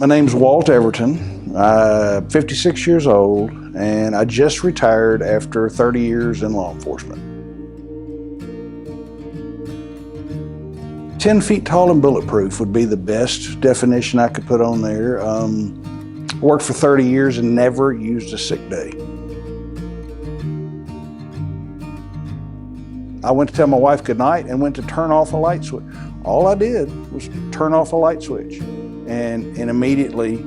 My name's Walt Everton. I'm 56 years old, and I just retired after 30 years in law enforcement. 10 feet tall and bulletproof would be the best definition I could put on there. Worked for 30 years and never used a sick day. I went to tell my wife goodnight and went to turn off a light switch. All I did was turn off a light switch. And immediately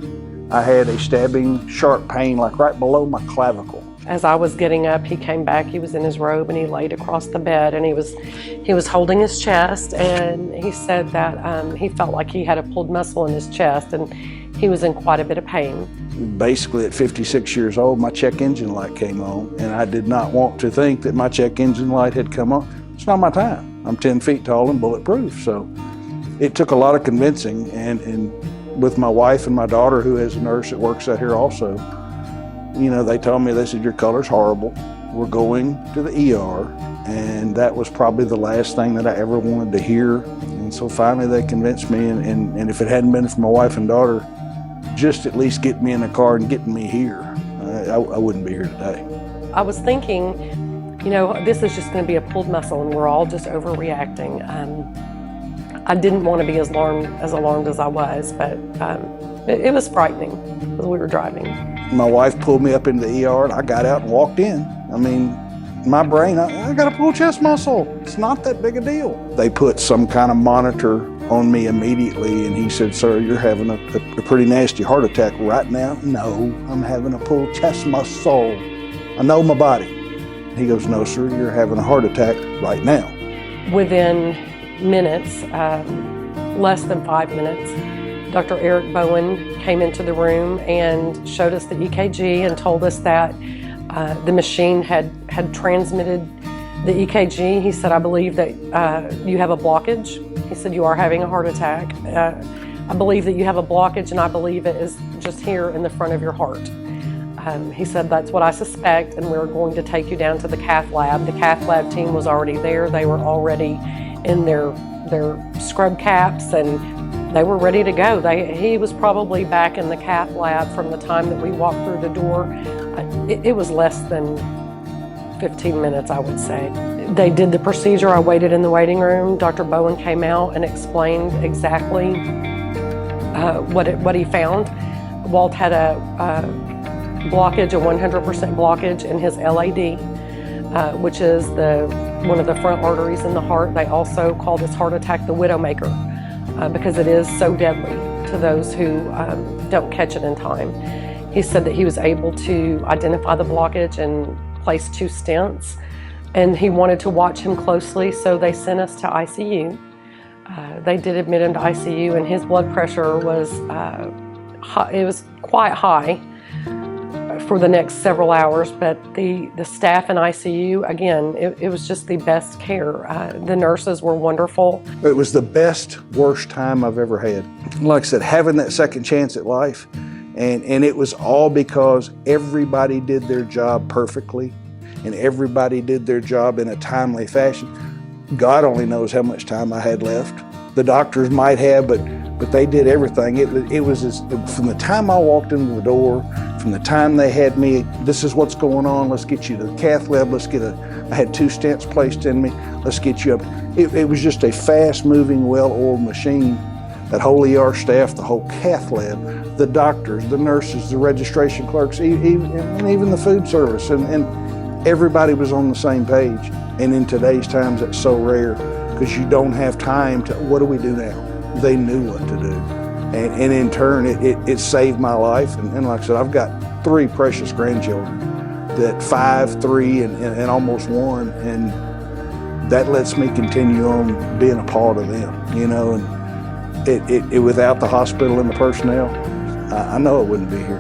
I had a stabbing, sharp pain like right below my clavicle. As I was getting up, he came back. He was in his robe and he laid across the bed, and he was holding his chest, and he said that he felt like he had a pulled muscle in his chest and he was in quite a bit of pain. Basically at 56 years old, my check engine light came on, and I did not want to think that my check engine light had come on. It's not my time. I'm 10 feet tall and bulletproof. So it took a lot of convincing, and with my wife and my daughter, who is a nurse that works out here also, you know, they told me, they said, your color's horrible. We're going to the ER. And that was probably the last thing that I ever wanted to hear. And so finally they convinced me, and if it hadn't been for my wife and daughter, just at least getting me in the car and getting me here, I wouldn't be here today. I was thinking, you know, this is just going to be a pulled muscle and we're all just overreacting. I didn't want to be as alarmed as I was, but it was frightening as we were driving. My wife pulled me up into the ER and I got out and walked in. I mean, my brain, I got a pulled chest muscle. It's not that big a deal. They put some kind of monitor on me immediately, and he said, sir, you're having a pretty nasty heart attack right now. No, I'm having a pulled chest muscle. I know my body. He goes, no, sir, you're having a heart attack right now. Within minutes, less than 5 minutes, Dr. Eric Bowen came into the room and showed us the EKG and told us that the machine had transmitted the EKG. He said, I believe that you have a blockage. He said, you are having a heart attack. I believe that you have a blockage, and I believe it is just here in the front of your heart. He said, that's what I suspect, and we're going to take you down to the cath lab. The cath lab team was already there. They were already in their scrub caps, and they were ready to go. He was probably back in the cath lab from the time that we walked through the door. It was less than 15 minutes, I would say. They did the procedure. I waited in the waiting room. Dr. Bowen came out and explained exactly what he found. Walt had a blockage, a 100% blockage in his LAD, which is one of the front arteries in the heart. They also call this heart attack the widowmaker because it is so deadly to those who don't catch it in time. He said that he was able to identify the blockage and place 2 stents, and he wanted to watch him closely, so they sent us to ICU. They did admit him to ICU, and his blood pressure was it was quite high for the next several hours, but the staff in ICU, again, it was just the best care. The nurses were wonderful. It was the best, worst time I've ever had. Like I said, having that second chance at life, and it was all because everybody did their job perfectly, and everybody did their job in a timely fashion. God only knows how much time I had left. The doctors might have, but they did everything. It was from the time I walked into the door, from the time they had me, this is what's going on, let's get you to the cath lab, I had 2 stents placed in me, let's get you up. It was just a fast-moving, well-oiled machine. That whole ER staff, the whole cath lab, the doctors, the nurses, the registration clerks, and even the food service, and everybody was on the same page. And in today's times, that's so rare, because you don't have time to, what do we do now? They knew what to do. And in turn, it saved my life. And like I said, I've got 3 precious grandchildren, that 5, 3, and almost 1. And that lets me continue on being a part of them, you know. And without the hospital and the personnel, I know I wouldn't be here.